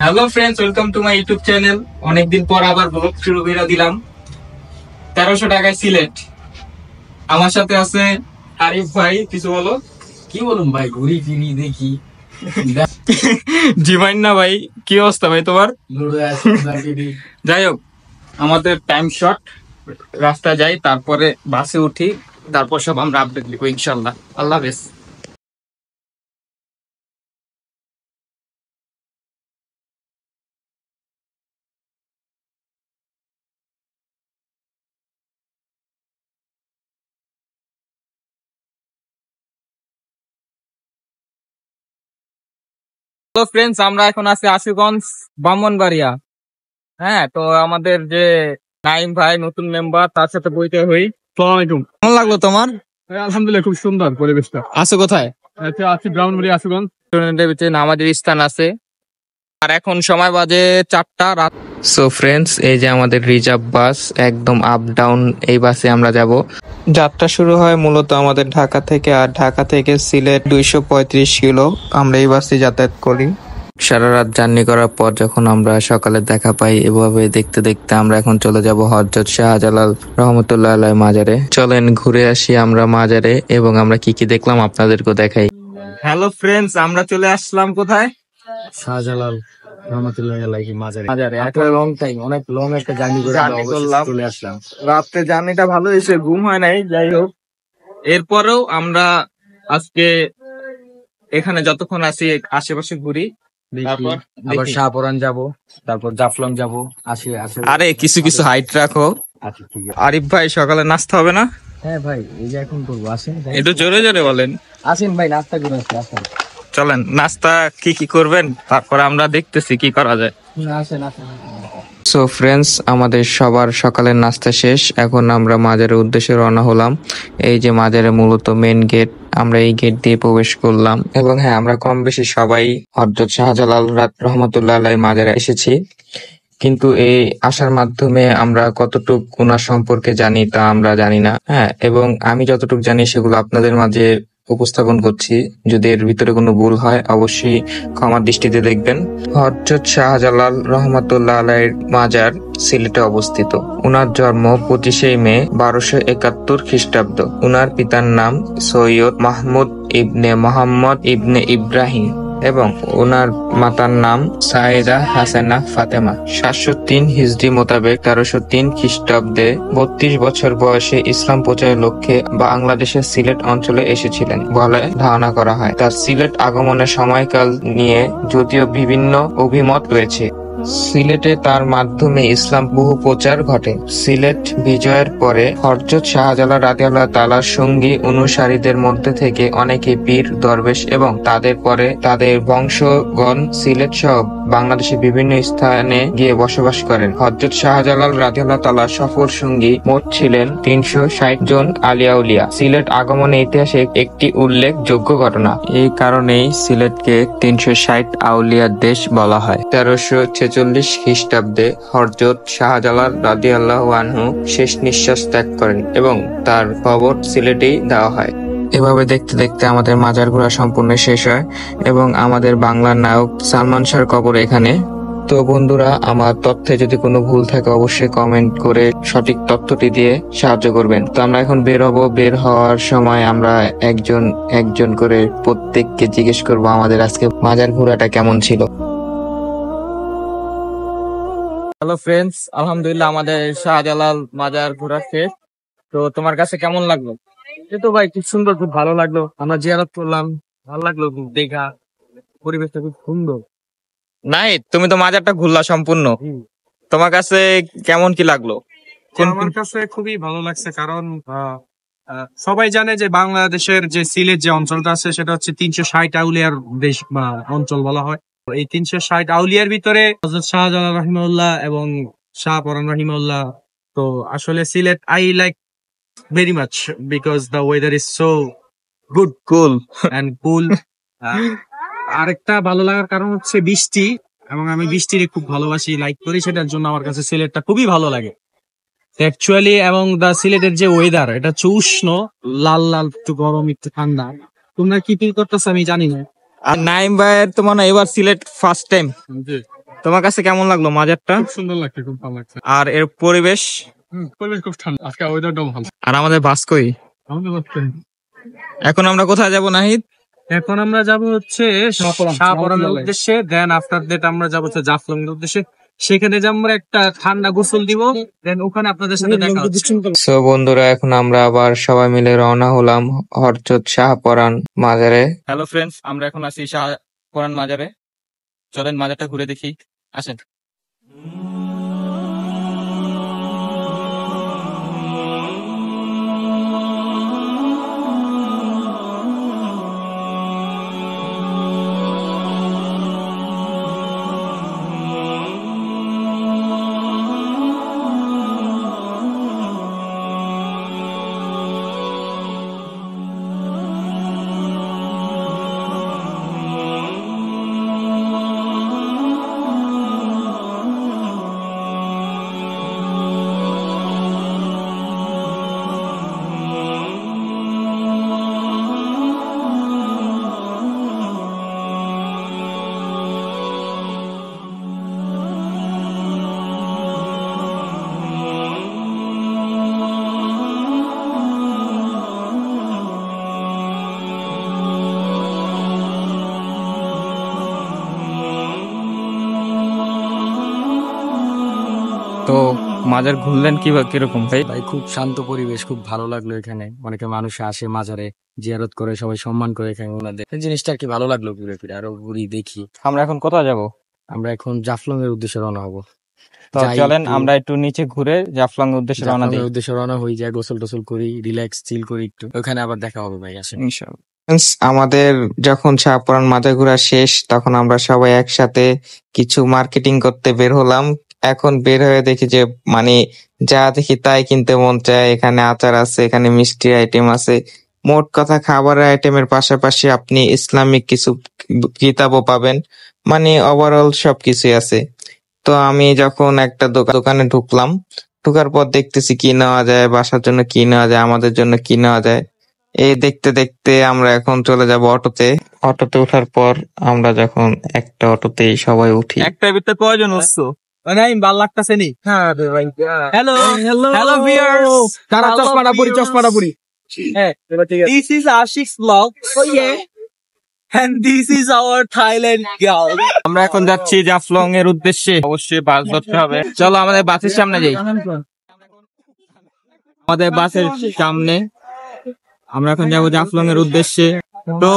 Hello friends, welcome to my YouTube channel. অনেকদিন পর আবার ব্লগ শুরু করে দিলাম। 1300 টাকায় সিলেট। আমার সাথে আছে আরিফ ভাই। কিছু বলো। কি বলুন ভাই, ঘুরি ফিরি দেখি। জিমাইন না ভাই, কি অবস্থা ভাই তোমার? যাই হোক, আমাদের টাইম শর্ট, রাস্তা যাই, তারপরে বাসে উঠি, তারপর সব আমরা আপডেট লিখবো ইনশাল্লাহ। আল্লাহ হাফেজ। হ্যালো ফ্রেন্ডস, আমরা এখন আছি আশুগঞ্জ, ব্রাহ্মণবাড়িয়া। হ্যাঁ, তো আমাদের যে নাইম ভাই নতুন মেম্বার, তার সাথে বইতে হই। আসসালামু আলাইকুম। কেমন লাগলো তোমার? আলহামদুলিল্লাহ, খুব সুন্দর পরিবেশটা। আছো কোথায়? আছি ব্রাহ্মণবাড়িয়া, আশুগঞ্জ। স্টুডেন্টের ভিতরে নামাজের স্থান আছে। আর এখন সময় বাজে 4টা রাত। সো ফ্রেন্ডস, এই যে আমাদের রিজার্ভ বাস, একদম আপ ডাউন এই বাসে আমরা যাব। যাত্রা শুরু হয় মূলত আমাদের ঢাকা থেকে, আর ঢাকা থেকে সিলেট 235 কিলো। আমরা এই বাসে যাতায়াত করি। সারা রাত জার্নি করার পর যখন আমরা সকালে দেখা পাই, এভাবে দেখতে দেখতে আমরা এখন চলে যাব হযরত শাহজালাল রহমতুল্লাহ আলাইহি মাজারে। চলেন ঘুরে আসি আমরা মাজারে, এবং আমরা কি কি দেখলাম আপনাদেরকে দেখাই। হ্যালো ফ্রেন্ডস, আমরা চলে আসলাম কোথায়? শাহজালাল রহমতুল্লাহ আলাইহি মাজারে। অনেক লং একটা জার্নি করে চলে আসলাম। রাত্রে জার্নিটা ভালো হয়েছে, ঘুম হয় নাই। যাই হোক, এরপরেও আমরা আজকে এখানে যতক্ষণ আছি আশেপাশে ঘুরি। তারপর আবার শাহপরান যাব, তারপর জাফলং যাব। আরে কিছু কিছু হাইট রাখো। আচ্ছা ঠিক আছে। আরিফ ভাই, সকালে নাস্তা হবে না? হ্যাঁ ভাই, এই যে এখন করবো। আসেন একটু জোরে জোরে বলেন। আসেন ভাই, নাস্তা করে আসেন। চলেন, নাস্তা কি কি করবেন তারপর আমরা দেখতেছি কি করা যায়। আসেন আসেন। সো ফ্রেন্ডস, আমাদের সবার সকালের নাস্তা শেষ। এখন আমরা মাজারের উদ্দেশ্যে রওনা হলাম। এই যে মাজারের মূলত মেন গেট, আমরা এই গেট দিয়ে প্রবেশ করলাম। এবং হ্যাঁ, আমরা কম বেশি সবাই হযরত শাহজালাল রহমতুল্লাহ আলাইহি মাজারে এসেছি। কিন্তু এই আসার মাধ্যমে আমরা কতটুকু ওনার সম্পর্কে জানি তা আমরা জানি না। হ্যাঁ, এবং আমি যতটুকু জানি সেগুলো আপনাদের মাঝে উপস্থাপন করছি। যদি এর ভিতরে কোনো ভুল হয় অবশ্যই ক্ষমার দৃষ্টিতে দেখবেন। হযরত শাহজালাল রহমতুল্লাহ আলাইহির মাজার সিলেটে অবস্থিত। উনার জন্ম 25 মে 1271 খ্রিস্টাব্দ। উনার পিতার নাম সৈয়দ মাহমুদ ইবনে মোহাম্মদ ইবনে ইব্রাহিম এবং ওনার মাতার নাম সাইয়েদা হাসানা ফাতেমা। 703 হিজরি মোতাবেক 1303 খ্রিস্টাব্দে 32 বছর বয়সে ইসলাম প্রচারের লক্ষ্যে বাংলাদেশের সিলেট অঞ্চলে এসেছিলেন বলে ধারণা করা হয়। তার সিলেট আগমনের সময়কাল নিয়ে যদিও বিভিন্ন অভিমত রয়েছে। সিলেটে তার মাধ্যমে ইসলাম বহু প্রচার ঘটে। সিলেট বিজয়ের পরে হযরত শাহজালাল রাদিয়াল্লাহু তাআলার সঙ্গী অনুসারীদের মধ্যে থেকে অনেকে পীর, দরবেশ এবং তাদের পরে তাদের বংশগণ সিলেট সহ বাংলাদেশের বিভিন্ন স্থানে গিয়ে বসবাস করেন। হযরত শাহজালাল রাদিয়াল্লাহু তাআলার সফর সঙ্গী মোট ছিলেন 360 জন আলিয়া উলিয়া। সিলেট আগমনের ইতিহাসে একটি উল্লেখযোগ্য ঘটনা। এই কারণেই সিলেটকে 360 আউলিয়ার দেশ বলা হয়। 1346 খ্রিস্টাব্দে হযরত শাহজালাল রাদিয়াল্লাহু আনহু শেষ নিঃশ্বাস ত্যাগ করেন এবং তার কবর সিলেটেই দেওয়া হয়। এভাবে দেখতে দেখতে আমাদের মাজার ঘোরা সম্পূর্ণ শেষ হয় এবং আমাদের বাংলার নায়ক সালমান শাহর কবর এখানে। তো বন্ধুরা, আমার তথ্যে যদি কোনো ভুল থাকে অবশ্যই কমেন্ট করে সঠিক তথ্যটি দিয়ে সাহায্য করবেন। তো আমরা এখন বের হব। বের হওয়ার সময় আমরা একজন একজন করে প্রত্যেককে জিজ্ঞেস করব আমাদের আজকে মাজার ঘোরাটা কেমন ছিল। হ্যালো ফ্রেন্ডস, আলহামদুলিল্লাহ আমাদের শাহজালাল মাজার ঘোরা শেষ। তো তোমার কাছে কেমন লাগলো? এই তো ভাই, খুব সুন্দর, খুব ভালো লাগলো। আমরা জিয়ারত করলাম, ভালো লাগলো খুব দেখা। পরিবেশটা খুব সুন্দর। নাই, তুমি তো মাজারটা ঘুরলা সম্পূর্ণ। তোমার কাছে কেমন কি লাগলো? আমার কাছে খুবই ভালো লাগছে, কারণ সবাই জানে যে বাংলাদেশের যে সিলেট যে অঞ্চলটা আছে সেটা হচ্ছে 360 আউলিয়ার দেশ বা অঞ্চল বলা হয়। এই 360 আউলিয়ার ভিতরে হযরত শাহজালাল রাহিমাহুল্লাহ এবং শাহপরান রাহিমাহুল্লাহ। তো আসলে Sylhet I like very much because the weather is so good cool. and cool. আরেকটা ভালো লাগার কারণ হচ্ছে বৃষ্টি, এবং আমি বৃষ্টির খুব ভালোবাসি, লাইক করি, সেটার জন্য আমার কাছে সিলেটটা খুবই ভালো লাগে অ্যাকচুয়ালি। এবং সিলেটের যে ওয়েদার, এটা হচ্ছে উষ্ণ, লাল লাল, একটু গরম একটু ঠান্ডা। তোমরা কি ফিল করতেছো আমি জানি না। আর নাইম ভাইয়ের তো মনে হয় এবার সিলেট ফার্স্ট টাইম। তোমার কাছে কেমন লাগলো মাজারটা? খুব সুন্দর লাগছে, খুব ভালো লাগছে। আর এর পরিবেশ? পরিবেশ খুব ঠান্ডা, আজকে ওয়েদারটাও ভালো। আর আমাদের বাস কই? এখন আমরা কোথায় যাব নাহিদ? এখন আমরা যাব হচ্ছে শাহপরানের উদ্দেশ্যে, দেন আফটার দ্যাট আমরা যাব হচ্ছে জাফলং এর উদ্দেশ্যে। সেখানে যে আমরা একটা ঠান্ডা গোসল দিব, দেন ওখানে আপনাদের সাথে দেখা হচ্ছে। সো বন্ধুরা, এখন আমরা আবার সবাই মিলে রওনা হলাম হযরত শাহপরান মাজারে। হ্যালো ফ্রেন্ডস, আমরা এখন আছি শাহপরান মাজারে। চলেন মাজারটা ঘুরে দেখি, আসেন। তো মাজার ঘুরলেন কিরকম ভাই? ভাই খুব শান্ত পরিবেশ, খুব ভালো লাগলো এখানে। অনেকে মানুষ আসে মাজারে, জিয়ারত করে, সবাই সম্মান করে এখানে ওনাদের। এই জিনিসটা আর কি ভালো লাগলো, ঘুরে ফিরে আরো ঘুরি দেখি। আমরা এখন কোথায় যাব? আমরা এখন জাফলং এর উদ্দেশ্যে রওনা হবো। তো চলেন আমরা একটু নিচে ঘুরে জাফলং এর উদ্দেশ্যে রওনা দিই। উদ্দেশ্যে রওনা হয়ে যায়, গোসল টোসল করি, রিল্যাক্স চিল করি একটু, ওখানে আবার দেখা হবে ভাই, আসেন ইনশাআল্লাহ। আমাদের যখন শাহপরান মাজার ঘোরা শেষ, তখন আমরা সবাই একসাথে কিছু মার্কেটিং করতে বের হলাম। এখন বের হয়ে দেখি যে মানে যা দেখি তাই কিনতে মন চায়। এখানে আচার আছে, এখানে মিষ্টি আইটেম আছে, মোট কথা খাবারের আইটেমের পাশাপাশি আপনি ইসলামিক কিছু কিতাবও পাবেন, মানে ওভারঅল সবকিছুই আছে। তো আমি যখন একটা দোকানে ঢুকলাম, ঢুকার পর দেখতেছি কি নেওয়া যায়, বাসার জন্য কি নেওয়া যায়, আমাদের জন্য কি নেওয়া যায়। এই দেখতে দেখতে আমরা এখন চলে যাব অটোতে। অটোতে ওঠার পর আমরা যখন একটা অটোতেই সবাই উঠি। একটার ভিতরে কয়জন উঠছো? নাইম, ভালো লাগতেছে নি? হ্যালো হ্যালো ভিউয়ার্স, তারা চশমাটা পরি। হ্যাঁ, this is Ashik's vlog. Oh yeah. And this is our Thailand girl. আমরা এখন যাচ্ছি জাফলং এর উদ্দেশ্যে। অবশ্যই বাস ধরতে হবে। চলো আমাদের বাসের সামনে যাই। আমাদের বাসের সামনে আমরা এখন যাবো জাফলং এর উদ্দেশ্যে। তো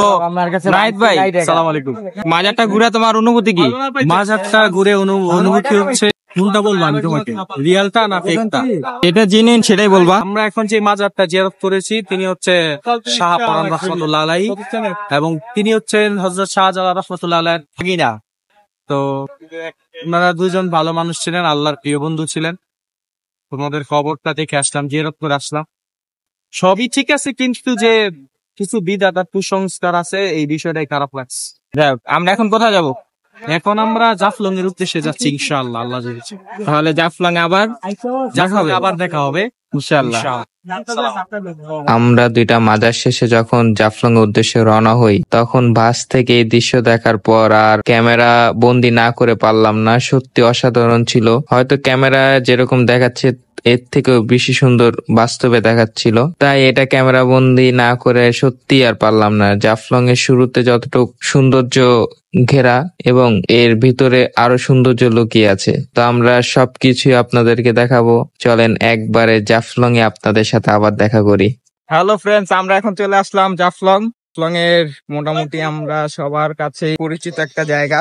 নাহিদ ভাই, আসসালামু আলাইকুম। মাজারটা ঘুরে তোমার অনুভূতি কি? মাজারটা ঘুরে অনুভূতি হচ্ছে, কোনটা বলবো আমি তোমাকে, রিয়েলটা না ফেকটা? এটা জেনে সেটাই বলবা। আমরা এখন যে মাজারটা জিয়ারত করেছি, তিনি হচ্ছে শাহপরান রহমাতুল্লাহ আলাইহি, এবং তিনি হচ্ছেন হযরত শাহজালাল রহমাতুল্লাহ আলাইহির ভাগিনা। তো ওনারা দুজন ভালো মানুষ ছিলেন, আল্লাহর প্রিয় বন্ধু ছিলেন। তোমাদের খবরটা দেখে আসলাম, জিয়ারত করে আসলাম। সবই ঠিক আছে, কিন্তু যে কিছু বিদআত আর কুসংস্কার আছে, এই বিষয়টাই খারাপ লাগছে। আমরা এখন কোথায় যাব? এখন আমরা জাফলং এর উদ্দেশ্যে যাচ্ছি ইনশাআল্লাহ, আল্লাহ জেনেছে। তাহলে জাফলং আবার দেখা হবে ইনশাআল্লাহ। আমরা দুইটা মাজার শেষে যখন জাফলং এর উদ্দেশ্যে রওনা হই, তখন বাস থেকে এই দৃশ্য দেখার পর আর ক্যামেরা বন্দি না করে পারলাম না। সত্যি অসাধারণ ছিল। হয়তো ক্যামেরা যেরকম দেখাচ্ছে এর থেকেও বেশি সুন্দর বাস্তবে দেখাচ্ছিল, তাই এটা ক্যামেরা বন্দি না করে সত্যি আর পারলাম না। জাফলং এর শুরুতে যতটুকু সৌন্দর্য ঘেরা এবং এর ভিতরে আরো সৌন্দর্য লুকিয়ে আছে, তো আমরা সবকিছুই আপনাদেরকে দেখাবো। চলেন একবারে জাফলং এ আপনাদের সাথে আবার দেখা করি। হ্যালো ফ্রেন্ডস, আমরা এখন চলে আসলাম জাফলং। জাফলং এর মোটামুটি আমরা সবার কাছে পরিচিত একটা জায়গা,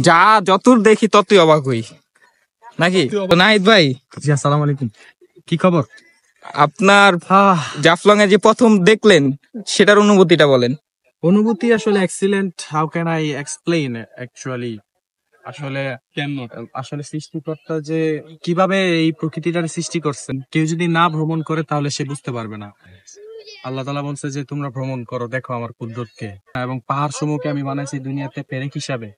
যা যতদূর দেখি ততই অবাক হই, নাকি নাহিদ ভাই? জি, আসসালামু আলাইকুম। কি খবর আপনার? জাফলং এ যে প্রথম দেখলেন, সেটার অনুভূতিটা বলেন। অনুভূতি আসলে excellent. How can I explain? Actually আসলে কেন আসলে সৃষ্টিকর্তা যে কিভাবে এই প্রকৃতিটার সৃষ্টি করছেন, কেউ যদি না ভ্রমণ করে তাহলে সে বুঝতে পারবে না। আল্লাহ তাআলা বলছে যে তোমরা ভ্রমণ করো, দেখো আমার কুদরতকে। এবং পাহাড় সমূহকে আমি বানাইছি দুনিয়াতে পেরেক হিসাবে।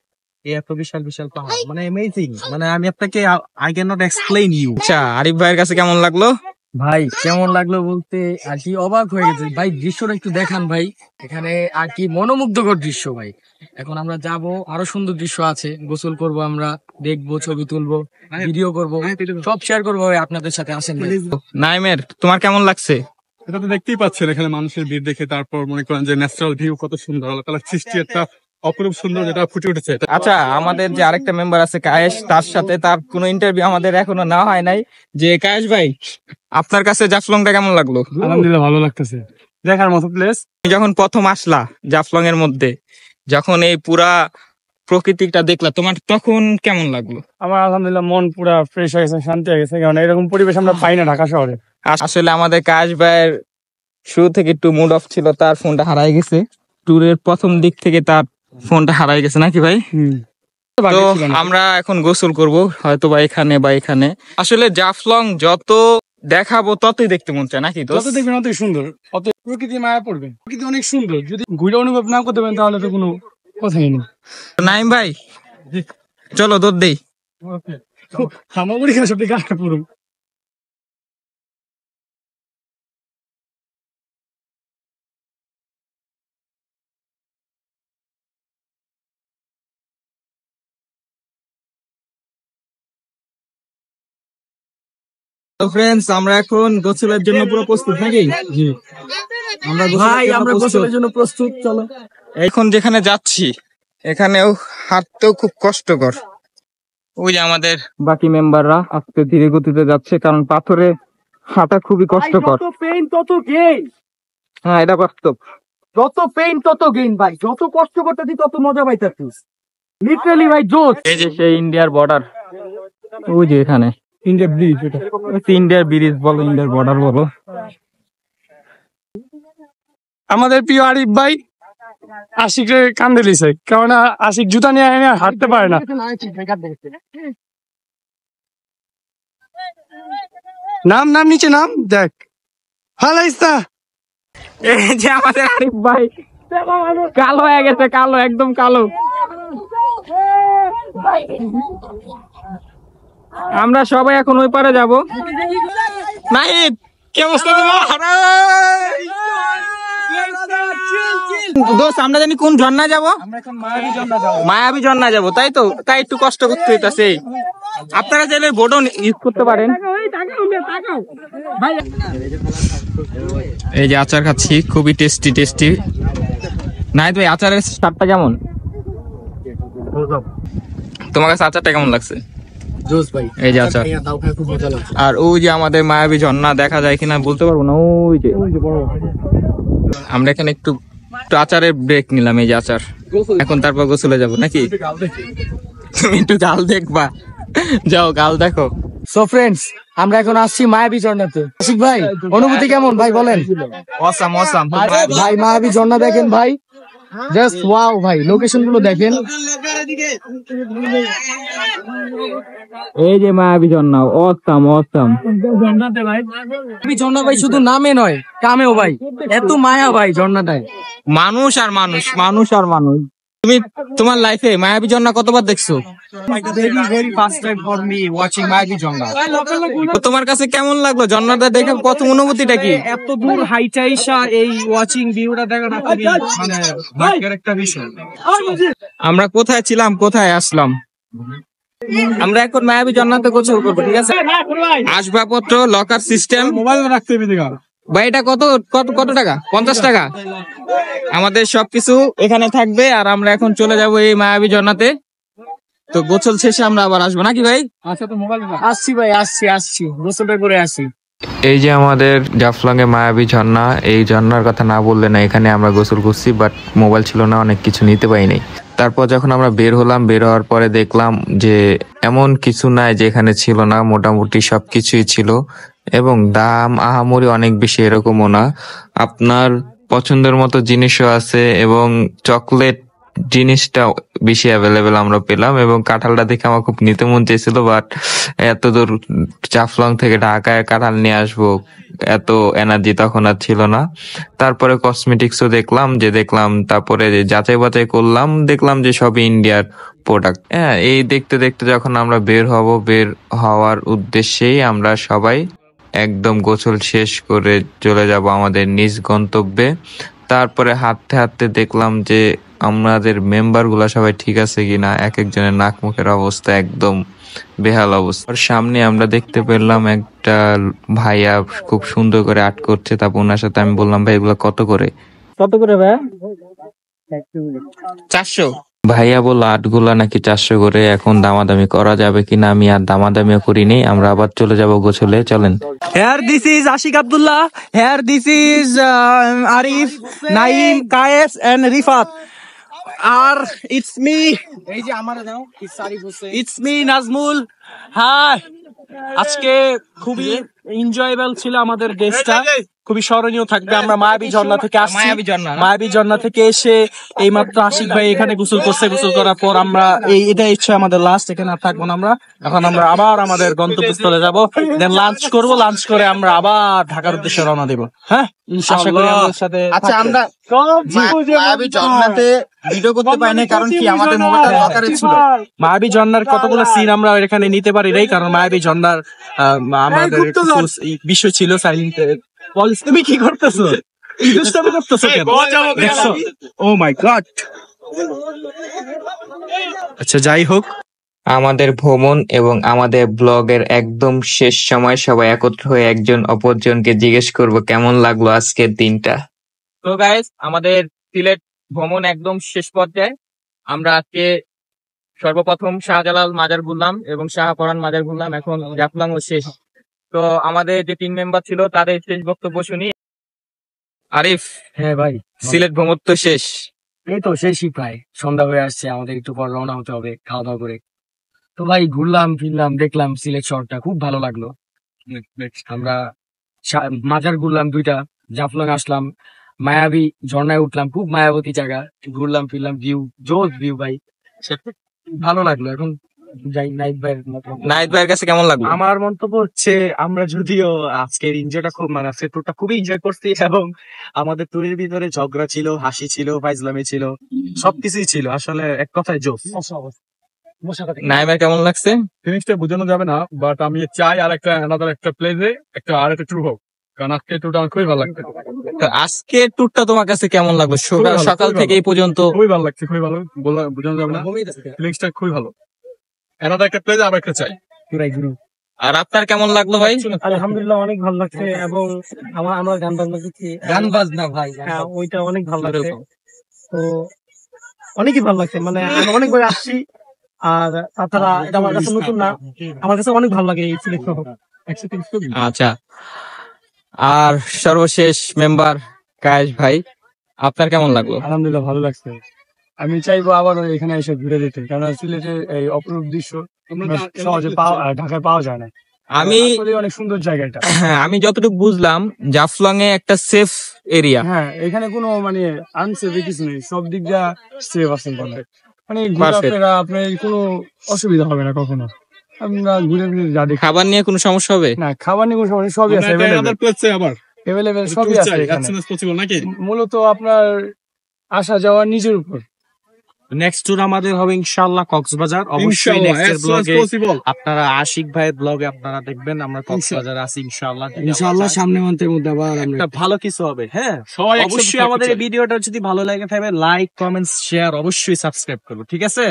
এই এত বিশাল বিশাল পাহাড়, মানে অ্যামেজিং, মানে আমি আপনাকে I can not explain you. আচ্ছা, আরিফ ভাইয়ের কাছে কেমন লাগলো? ভাই কেমন লাগলো বলতে আর কি অবাক হয়ে গেছে ভাই, দৃশ্যটা একটু দেখান ভাই। এখানে আর কি মনোমুগ্ধকর দৃশ্য ভাই। এখন আমরা যাব, আরো সুন্দর দৃশ্য আছে, গোসল করব, আমরা দেখবো, ছবি তুলবো, ভিডিও করব, সব শেয়ার করবো ভাই আপনাদের সাথে। আসেন ভাই। নাইমের, তোমার কেমন লাগছে? এটা তো দেখতেই পাচ্ছেন, এখানে মানুষের ভিড় দেখে, তারপর মনে করেন যে ন্যাচারাল ভিউ কত সুন্দর, আল্লাহ তাআলার সৃষ্টি একটা অপরূপ সুন্দর যেটা ফুটে উঠেছে। আচ্ছা, আমাদের যে আরেকটা মেম্বার আছে কায়েশ, তার সাথে তার কোনো ইন্টারভিউ আমাদের এখনো নেওয়া হয় নাই। যে কায়েশ ভাই, আপনার কাছে জাফলংটা কেমন লাগলো? আলহামদুলিল্লাহ ভালো লাগতেছে, দেখার মতো প্লেস। তুমি যখন প্রথম আসলা জাফলং এর মধ্যে, যখন এই পুরা প্রকৃতিটা দেখলা, তোমার তখন কেমন লাগলো? আমার আলহামদুলিল্লাহ মন পুরা ফ্রেশ হয়ে গেছে, শান্তি হয়ে গেছে, কারণ এরকম পরিবেশ আমরা পাই না ঢাকা শহরে। আসলে আমাদের কায়েশ ভাইয়ের শুরু থেকে একটু মুড অফ ছিল, তার ফোনটা হারাই গেছে। ট্যুরের প্রথম দিক থেকে তার ফোনটা হারাই গেছে নাকি ভাই? তো আমরা এখন গোসল করব হয়তো বা এখানে বা এখানে। আসলে জাফলং যত দেখাবো ততই দেখতে মন চায় নাকি? যত দেখবেন অতই সুন্দর, অত প্রকৃতি মায়া পড়বে। প্রকৃতি অনেক সুন্দর, যদি ঘুরে অনুভব না করতে পারেন তাহলে তো কোনো কথাই নেই। নাইম ভাই, চলো দৌড় দেই। সামগ্রিক সব দিকে আটকা পড়ুন। তো ফ্রেন্ডস, আমরা এখন গোসলের জন্য পুরো প্রস্তুত নাকি? আমরা ভাই আমরা গোসলের জন্য প্রস্তুত, চলো। এখন যেখানে যাচ্ছি এখানেও হাঁটতেও খুব কষ্টকর। ওই যে আমাদের বাকি মেম্বাররা আস্তে ধীরে গতিতে যাচ্ছে, কারণ পাথরে হাঁটা খুবই কষ্টকর। যত পেইন তত গেইন, হ্যাঁ, এটা বাস্তব। যত পেইন তত গেইন ভাই, যত কষ্ট করতেছি তত মজা পাইতেছিস, লিটারালি ভাই জোশ। এই যে সেই ইন্ডিয়ার বর্ডার, ওই যে এখানে ইন্ডিয়া ব্রিজ, এটা ইন্ডিয়ার ব্রিজ বলো, ইন্ডিয়ার বর্ডার বলো। আমাদের প্রিয় আরিফ ভাই আশিকের কান্দে দিছে, কারণ আশিক জুতা নিয়ে এনে হাঁটতে পারে না। নাম নাম নিচে নাম দেখ, হালাইস্তা। এই যে আমাদের আরিফ ভাই কালো হয়ে গেছে, কালো, একদম কালো। আমরা সবাই এখন ওই পারে যাব। নাহিদ, কি অবস্থা তোমার? দোস্ত, আমরা জানি কোন ঝর্ণায় যাব? মায়াবী ঝর্ণা যাব, তাই তো? তাই একটু কষ্ট করতে হইতাছে। আপনারা চাইলে বোটও ইউজ করতে পারেন। এই যে আচার খাচ্ছি, খুবই টেস্টি টেস্টি। নাহিদ ভাই, আচারের স্বাদটা কেমন? তোমার কাছে আচারটা কেমন লাগছে? জোশ ভাই, এই যে আচার। তাও খাই খুব মজা লাগছে। আর ওই যে আমাদের মায়াবী ঝর্ণা দেখা যায় কিনা বলতে পারবো না, ওই যে। আমরা এখানে একটু আচারের ব্রেক নিলাম, এই যে আচার। এখন তারপর গোসলে যাব নাকি? তুমি একটু গাল দেখবা, যাও গাল দেখো। সো ফ্রেন্ডস, আমরা এখন আসছি মায়াবী ঝর্ণাতে। আশিক ভাই, অনুভূতি কেমন ভাই বলেন? Awesome awesome. ভাই মায়াবী ঝর্ণা দেখেন ভাই, জাস্ট ওয়াও ভাই, লোকেশন গুলো দেখেন। এই যে মায়াবী ঝর্ণা, অসাম অসাম। মায়াবী ঝর্ণা ভাই শুধু নামে নয়, কামেও ভাই, এত মায়া ভাই ঝর্ণাটায়। মানুষ আর মানুষ, মানুষ আর মানুষ। তুমি তোমার লাইফে মায়াবী ঝর্ণা কতবার দেখছো? very first time for me watching মায়াবী ঝর্ণা। তো তোমার কাছে কেমন লাগলো ঝর্ণাটা দেখে? প্রথম অনুভূতিটা কি? এত দূর হাইটে আইসা এই ওয়াচিং ভিউটা দেখাটা খুবই মানে ভাগ্যের একটা বিষয়। আমরা কোথায় ছিলাম, কোথায় আসলাম? আমরা এখন মায়াবী ঝর্ণাতে গোসল করবো, ঠিক আছে? আসবাবপত্র, লকার সিস্টেম, মোবাইল রাখতে হবে দেখা। ভাই এটা কত কত কত টাকা? 50 টাকা। আমাদের সবকিছু এখানে থাকবে, আর আমরা এখন চলে যাব এই মায়াবী ঝর্ণাতে। তো গোসল শেষে আমরা আবার আসবো নাকি ভাই? আচ্ছা, তো মোবাইল আসছি ভাই, আসছি গোসলটা করে আসি। এই যে আমাদের জাফলং এ মায়াবী ঝর্ণা, এই ঝর্ণার কথা না বললে না, এখানে আমরা গোসল করছি, বাট মোবাইল ছিল না, অনেক কিছু নিতে পারিনি। তারপর যখন আমরা বের হলাম, বের হওয়ার পরে দেখলাম যে এমন কিছু নাই যে এখানে ছিল না, মোটামুটি সবকিছুই ছিল, এবং দাম আহামরি অনেক বেশি এরকমও না। আপনার পছন্দের মতো জিনিসও আছে, এবং চকলেট জিনিসটা বেশি অ্যাভেলেবেল আমরা পেলাম, এবং কাঁঠালটা দেখে আমার খুব নিতে মন চেয়েছিল, বাট এত দূর জাফলং থেকে ঢাকায় কাঁঠাল নিয়ে আসবো এত এনার্জি তখন আর ছিল না। তারপরে কসমেটিক্সও দেখলাম, তারপরে যে যাচাই বাছাই করলাম, দেখলাম যে সবই ইন্ডিয়ার প্রোডাক্ট। হ্যাঁ, এই দেখতে দেখতে যখন আমরা বের হওয়ার উদ্দেশ্যেই আমরা সবাই একদম গোসল শেষ করে চলে যাব আমাদের নিজ গন্তব্যে। তারপরে হাঁটতে হাঁটতে দেখলাম যে আমাদের মেম্বার গুলা সবাই ঠিক আছে কিনা, এক একজনের নাক মুখের অবস্থা একদম বেহাল অবস্থা। আর সামনে আমরা দেখতে পেলাম একটা ভাইয়া খুব সুন্দর করে আর্ট করছে। তারপর ওনার সাথে আমি বললাম, ভাই এগুলো কত করে? কত করে ভাই? 400। ভাইয়া বললো আর্ট গুলা নাকি 400 করে। এখন দামাদামি করা যাবে কিনা, আমি আর দামাদামিও করিনি, আমরা আবার চলে যাব গোছলে। চলেন। Here this is Ashik Abdullah. Here this is Arif, Naim, Kayes and Rifat. R it's me. এই যে আমারে দাও, it's me Nazmul. হাই। আজকে খুবই এনজয়েবল ছিল আমাদের ডেটা, খুবই স্মরণীয় থাকবে। আমরা মায়াবী ঝর্ণা থেকে আসছি, মায়াবী ঝর্ণা থেকে এসে এই মাত্র আশিক ভাই এখানে গোসল করছে। গোসল করার পর আমরা এটাই হচ্ছে আমাদের লাস্ট, এখানে আর থাকবো না আমরা। এখন আমরা আবার আমাদের গন্তব্যস্থলে যাব, দেন লাঞ্চ করব। লাঞ্চ করে আমরা আবার ঢাকার উদ্দেশ্যে রওনা দেব। হ্যাঁ, আশা করি আমাদের সাথে। আচ্ছা, আমরা মায়াবী ঝর্ণাতে ভিডিও করতে পাই না, কারণ কি আমাদের মোবাইলটা দরকারে ছিল। মায়াবী ঝর্ণার কতগুলো সিন আমরা এখানে নিতে পারি নাই, কারণ মায়াবী ঝর্ণার আমাদের বিষয় ছিল সাইলেন্ট। তুমি কি করতেছো? দুষ্টামি করতেছো কেন? দেখছো? ও মাই গড। আচ্ছা, যাই হোক, আমাদের ভ্রমণ এবং আমাদের ব্লগের একদম শেষ সময় সবাই একত্র হয়ে একজন অপরজনকে জিজ্ঞেস করব কেমন লাগলো আজকের দিনটা। তো গাইস, আমাদের সিলেট ভ্রমণ একদম শেষ পর্যায়ে। আমরা আজকে সর্বপ্রথম শাহজালাল মাজার ঘুরলাম এবং শাহপরান মাজার ঘুরলাম, এখন জাফলং ও শেষ। তো আমাদের যে 3 মেম্বার ছিল তাদের শেষ বক্তব্য শুনি। আরিফ, হ্যাঁ ভাই, সিলেট ভ্রমণ তো শেষ। এই তো শেষই, প্রায় সন্ধ্যা হয়ে আসছে, আমাদের একটু পর রওনা হতে হবে খাওয়া দাওয়া করে। তো ভাই ঘুরলাম ফিরলাম, দেখলাম সিলেট শহরটা খুব ভালো লাগলো। আমরা মাজার ঘুরলাম 2টা, জাফলং আসলাম, মায়াবী ঝর্ণায় উঠলাম, খুব মায়াবতী জায়গা। ঘুরলাম ফিরলাম, ভিউ জোস ভিউ ভাই, ভালো লাগলো। এখন যাই নাইট ভাইয়ের কাছে কেমন লাগলো? আমার মন্তব্য হচ্ছে, আমরা যদিও আজকের এনজয়টা খুব মানে আজকের ট্যুরটা খুবই এনজয় করছি, এবং আমাদের ট্যুরের ভিতরে ঝগড়া ছিল, হাসি ছিল, ফাইজলামি ছিল, সবকিছুই ছিল। আসলে এক কথায় জোস। নাইমের কেমন লাগছে? জিনিসটা বোঝানো যাবে না, বাট আমি চাই আর একটা একটা প্লেসে আর একটা ট্যুর হোক, কারণ আজকে ট্যুরটা আমার খুবই ভালো লাগছে। তো আজকের ট্যুরটা তোমার কাছে কেমন লাগলো? সকাল থেকে এই পর্যন্ত খুবই ভালো লাগছে, খুবই ভালো, বোঝানো যাবে না, ফিলিংসটা খুবই ভালো। একটা প্লেসে আর একটা চাই। আর আপনার কেমন লাগলো ভাই? আলহামদুলিল্লাহ, অনেক ভালো লাগছে, এবং আমরা গান বাজনা করছি। গান বাজনা ভাই, হ্যাঁ, ওইটা অনেক ভালো লাগছে। তো অনেকই ভালো লাগছে, মানে আমি অনেকবার আসছি, আর তাছাড়া এটা আমার কাছে নতুন না, আমার কাছে অনেক ভালো লাগে এই সিলেট শহর। আচ্ছা, আর সর্বশেষ মেম্বার কায়েস ভাই, আপনার কেমন লাগলো? আলহামদুলিল্লাহ, ভালো লাগছে। আমি চাইবো আবার এখানে এসে ঘুরে যেতে, কারণ সিলেটের এই অপরূপ দৃশ্য সহজে ঢাকায় পাওয়া যায় না। আমি অনেক সুন্দর জায়গা এটা। হ্যাঁ, আমি যতটুকু বুঝলাম জাফলং এ একটা সেফ এরিয়া। হ্যাঁ, এখানে কোনো মানে আনসেফ কিছু নেই, সব দিক যা সেফ আছে, মানে ঘোরাফেরা আপনার কোনো অসুবিধা হবে না কখনো। আমরা ঘুরে ফিরে যা দেখি। খাবার নিয়ে কোনো সমস্যা হবে না? খাবার নিয়ে কোনো সমস্যা, সবই আছে, অ্যাভেলেবেল সবই আছে এখানে। মূলত আপনার আসা যাওয়া নিজের উপর। নেক্সট ট্যুর আমাদের হবে ইনশাআল্লাহ কক্সবাজার। অবশ্যই নেক্সট ব্লগে আপনারা আশিক ভাইয়ের ব্লগে আপনারা দেখবেন আমরা কক্সবাজার আছি ইনশাআল্লাহ। ইনশাআল্লাহ সামনে মান্থের মধ্যে আবার একটা ভালো কিছু হবে। হ্যাঁ, অবশ্যই আমাদের এই ভিডিওটা যদি ভালো লাগে থাকে লাইক, কমেন্টস, শেয়ার, অবশ্যই সাবস্ক্রাইব করবো, ঠিক আছে?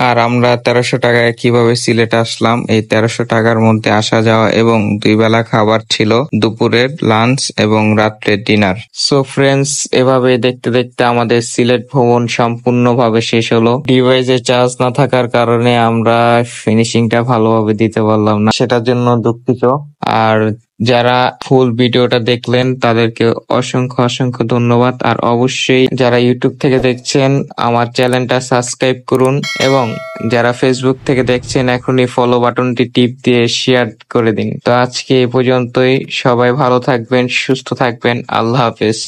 আর আমরা 1300 টাকায় কিভাবে সিলেট আসলাম, এই 1300 টাকার মধ্যে আসা যাওয়া এবং 2 বেলা খাবার ছিল, দুপুরের লাঞ্চ এবং রাত্রের ডিনার। সো ফ্রেন্ডস, এভাবে দেখতে দেখতে আমাদের সিলেট ভ্রমণ সম্পূর্ণভাবে শেষ হলো। ডিভাইসে চার্জ না থাকার কারণে আমরা ফিনিশিংটা ভালোভাবে দিতে পারলাম না, সেটার জন্য দুঃখিত। আর যারা ফুল ভিডিওটা দেখলেন তাদেরকে অসংখ্য অসংখ্য ধন্যবাদ। আর অবশ্যই যারা ইউটিউব থেকে দেখছেন আমার চ্যানেলটা সাবস্ক্রাইব করুন, এবং যারা ফেসবুক থেকে দেখছেন এখনই ফলো বাটনটি টিপ দিয়ে শেয়ার করে দিন। তো আজকে এই পর্যন্তই, সবাই ভালো থাকবেন, সুস্থ থাকবেন, আল্লাহ হাফেজ।